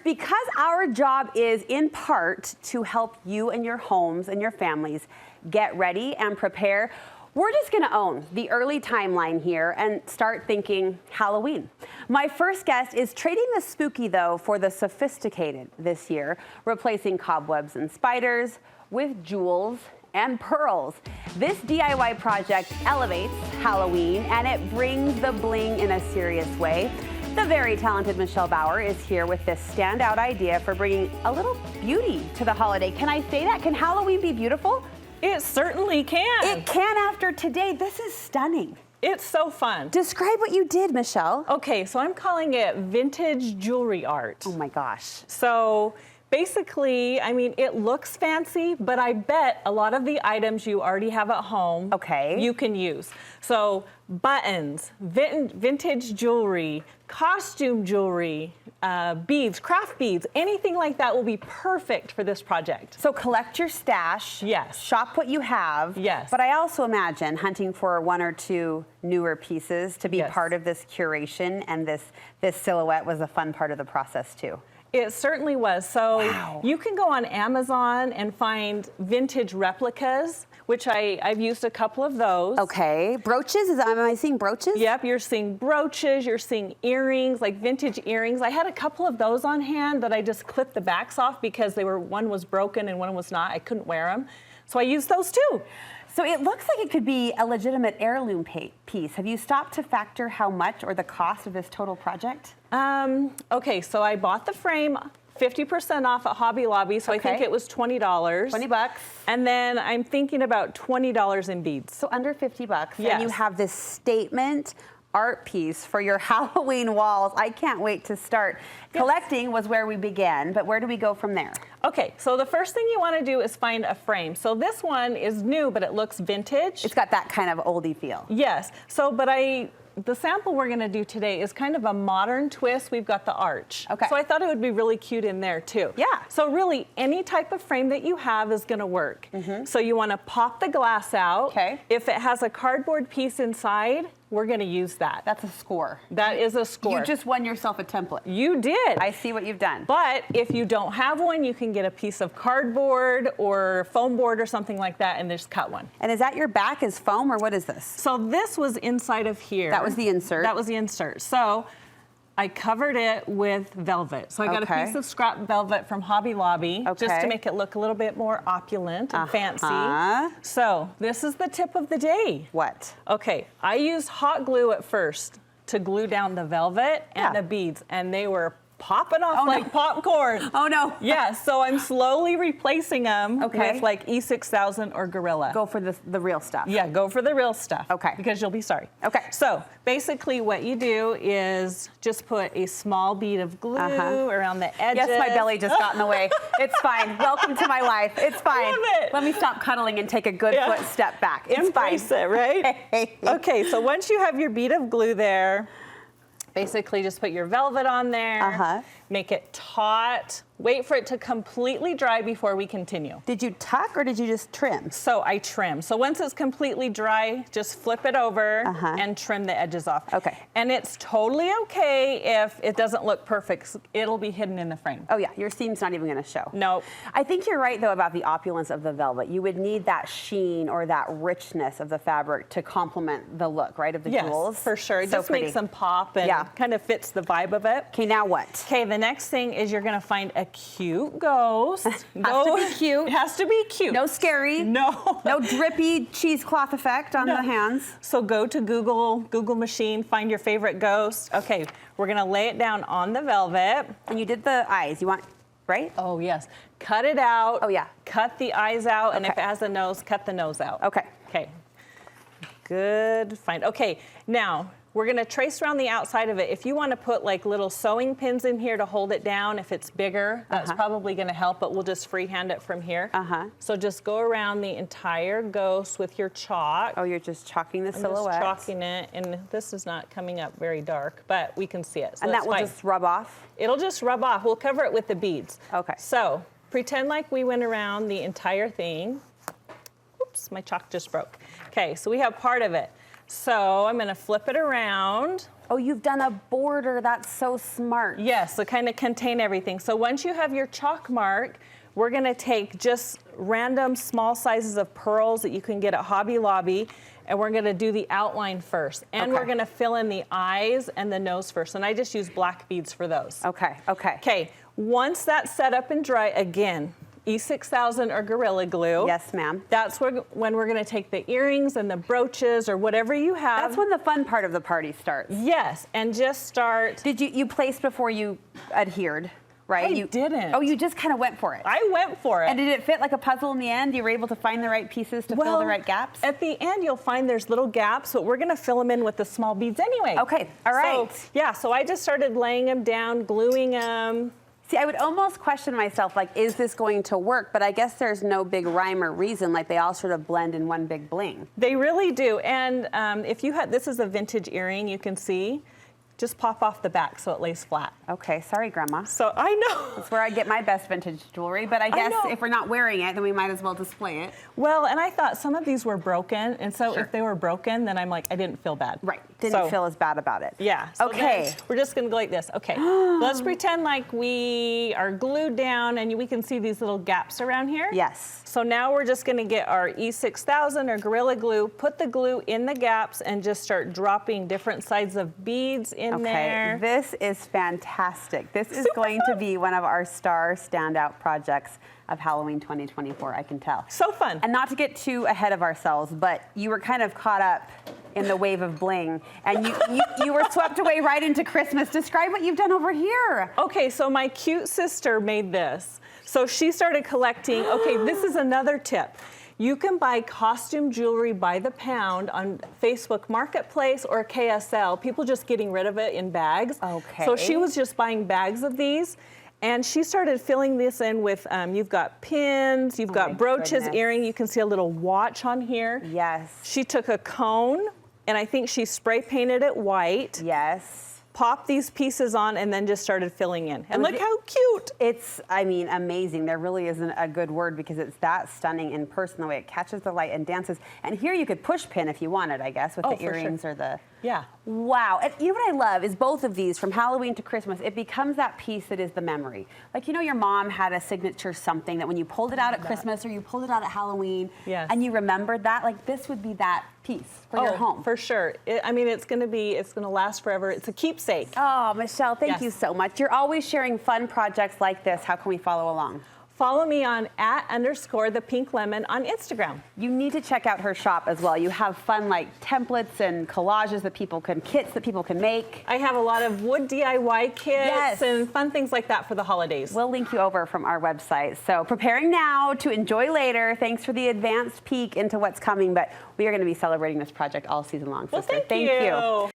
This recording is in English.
Because our job is in part to help you and your homes and your families get ready and prepare, we're just gonna own the early timeline here and start thinking Halloween. My first guest is trading the spooky, though, for the sophisticated this year, replacing cobwebs and spiders with jewels and pearls. This DIY project elevates Halloween and it brings the bling in a serious way. The very talented Michelle Bauer is here with this standout idea for bringing a little beauty to the holiday. Can I say that? Can Halloween be beautiful? It certainly can. It can after today. This is stunning. It's so fun. Describe what you did, Michelle. Okay, so I'm calling it vintage jewelry art. Oh my gosh. So basically, I mean, it looks fancy, but I bet a lot of the items you already have at home, you can use. So buttons, vintage jewelry, costume jewelry, beads, craft beads, anything like that will be perfect for this project. So collect your stash. Yes. Shop what you have. Yes. But I also imagine hunting for one or two newer pieces to be part of this curation, and this silhouette was a fun part of the process too. It certainly was. So you can go on Amazon and find vintage replicas, which I've used a couple of those. Okay, brooches, am I seeing brooches? Yep, you're seeing brooches, you're seeing earrings, like vintage earrings. I had a couple of those on hand that I just clipped the backs off because one was broken and one was not. I couldn't wear them. So I used those too. So it looks like it could be a legitimate heirloom piece. Have you stopped to factor how much or the cost of this total project? Okay, so I bought the frame 50% off at Hobby Lobby, so I think it was $20. 20 bucks. And then I'm thinking about $20 in beads. So under 50 bucks. Yes. And you have this statement art piece for your Halloween walls. I can't wait to start. Yes. Collecting was where we began, but where do we go from there? Okay, so the first thing you want to do is find a frame. So this one is new, but it looks vintage. It's got that kind of oldie feel. Yes, so the sample we're gonna do today is kind of a modern twist. We've got the arch. Okay. So I thought it would be really cute in there too. Yeah. So really, any type of frame that you have is gonna work. So you wanna pop the glass out. Okay. If it has a cardboard piece inside, we're gonna use that. That's a score. That is a score. You just won yourself a template. You did. I see what you've done. But if you don't have one, you can get a piece of cardboard or foam board or something like that and just cut one. And is that your back is foam, or what is this? So this was inside of here. That was the insert? That was the insert. So I covered it with velvet. So I got a piece of scrap velvet from Hobby Lobby just to make it look a little bit more opulent and fancy. So this is the tip of the day. What? Okay, I used hot glue at first to glue down the velvet and the beads, and they were popping off like popcorn. Oh no. Yeah, so I'm slowly replacing them with like E6000 or Gorilla. Go for the real stuff. Yeah, go for the real stuff. Okay. Because you'll be sorry. Okay. So basically what you do is just put a small bead of glue around the edges. Yes, my belly just got in the way. It's fine. Welcome to my life. It's fine. I love it. Let me stop cuddling and take a good foot step back. It's Embrace fine. it, right? Okay, so once you have your bead of glue there, basically just put your velvet on there, make it taut, wait for it to completely dry before we continue. Did you tuck or did you just trim? So I trim. So once it's completely dry, just flip it over and trim the edges off. Okay. And it's totally okay if it doesn't look perfect. It'll be hidden in the frame. Oh yeah, your seam's not even gonna show. Nope. I think you're right though about the opulence of the velvet. You would need that sheen or that richness of the fabric to complement the look, right, of the jewels. Yes, for sure. It so just pretty. makes them pop and kind of fits the vibe of it. Okay, now what? Okay, the next thing is you're gonna find a cute ghost. Has to be cute. It has to be cute. No scary. No. No drippy cheesecloth effect on the hands. So go to Google machine, find your favorite ghost. Okay, we're gonna lay it down on the velvet. And you did the eyes. You want, right? Oh yes. Cut it out. Oh yeah. Cut the eyes out, and if it has a nose, cut the nose out. Okay. Okay. Good. Fine. Okay. Now we're gonna trace around the outside of it. If you want to put like little sewing pins in here to hold it down, if it's bigger, that's probably gonna help, but we'll just freehand it from here. So just go around the entire ghost with your chalk. Oh, you're just chalking the silhouette. Just chalking it, and this is not coming up very dark, but we can see it. So and that will just rub off? It'll just rub off. We'll cover it with the beads. Okay. So pretend like we went around the entire thing. Oops, my chalk just broke. Okay, so we have part of it. So I'm gonna flip it around. Oh, you've done a border. That's so smart. Yes, to kind of contain everything. So once you have your chalk mark, we're gonna take just random small sizes of pearls that you can get at Hobby Lobby, and we're gonna do the outline first. And we're gonna fill in the eyes and the nose first. And I just use black beads for those. Okay, okay. Okay, once that's set up and dry, again, E6000 or Gorilla Glue. Yes, ma'am. That's when we're gonna take the earrings and the brooches or whatever you have. That's when the fun part of the party starts. Yes, and just start. Did you placed before you adhered, right? I didn't. Oh, you just kind of went for it. I went for it. And did it fit like a puzzle in the end? You were able to find the right pieces to fill the right gaps? At the end, you'll find there's little gaps, but we're gonna fill them in with the small beads anyway. Okay, all right. So, yeah, so I just started laying them down, gluing them. See, I would almost question myself, like, is this going to work? But I guess there's no big rhyme or reason, like they all sort of blend in one big bling. They really do. And if you had, this is a vintage earring, you can see. Just pop off the back so it lays flat. Okay, sorry, Grandma. So I know. That's where I get my best vintage jewelry, but I guess if we're not wearing it, then we might as well display it. Well, and I thought some of these were broken, and so if they were broken, then I'm like, I didn't feel bad. Right, didn't feel as bad about it. Yeah. So okay. We're just gonna go like this. Okay, let's pretend like we are glued down and we can see these little gaps around here. Yes. So now we're just gonna get our E6000 or Gorilla Glue, put the glue in the gaps and just start dropping different sizes of beads in there. This is fantastic. This is going to be one of our star standout projects of Halloween 2024, I can tell. So fun. And not to get too ahead of ourselves, but you were kind of caught up in the wave of bling, and you were swept away right into Christmas. Describe what you've done over here. Okay, so my cute sister made this. So she started collecting. Okay, this is another tip. You can buy costume jewelry by the pound on Facebook Marketplace or KSL. People just getting rid of it in bags. Okay. So she was just buying bags of these. And she started filling this in with, you've got pins, you've got brooches, earring. You can see a little watch on here. Yes. She took a cone, and I think she spray painted it white. Yes. Popped these pieces on and then just started filling in. And look how cute. It's, I mean, amazing. There really isn't a good word because it's that stunning in person, the way it catches the light and dances. And here you could push pin if you wanted, I guess, with the earrings or the... Yeah. Wow. And you know what I love is both of these, from Halloween to Christmas, it becomes that piece that is the memory. Like, you know, your mom had a signature something that when you pulled it out at Christmas or you pulled it out at Halloween and you remembered that, like this would be that piece for your home. For sure. I mean, it's going to last forever. It's a keepsake. Oh, Michelle, thank you so much. You're always sharing fun projects like this. How can we follow along? Follow me on @_thepinklemon on Instagram. You need to check out her shop as well. You have fun like templates and collages that people can, kits that people can make. I have a lot of wood DIY kits and fun things like that for the holidays. We'll link you over from our website. So preparing now to enjoy later. Thanks for the advanced peek into what's coming, but we are going to be celebrating this project all season long. Well, sister. thank you.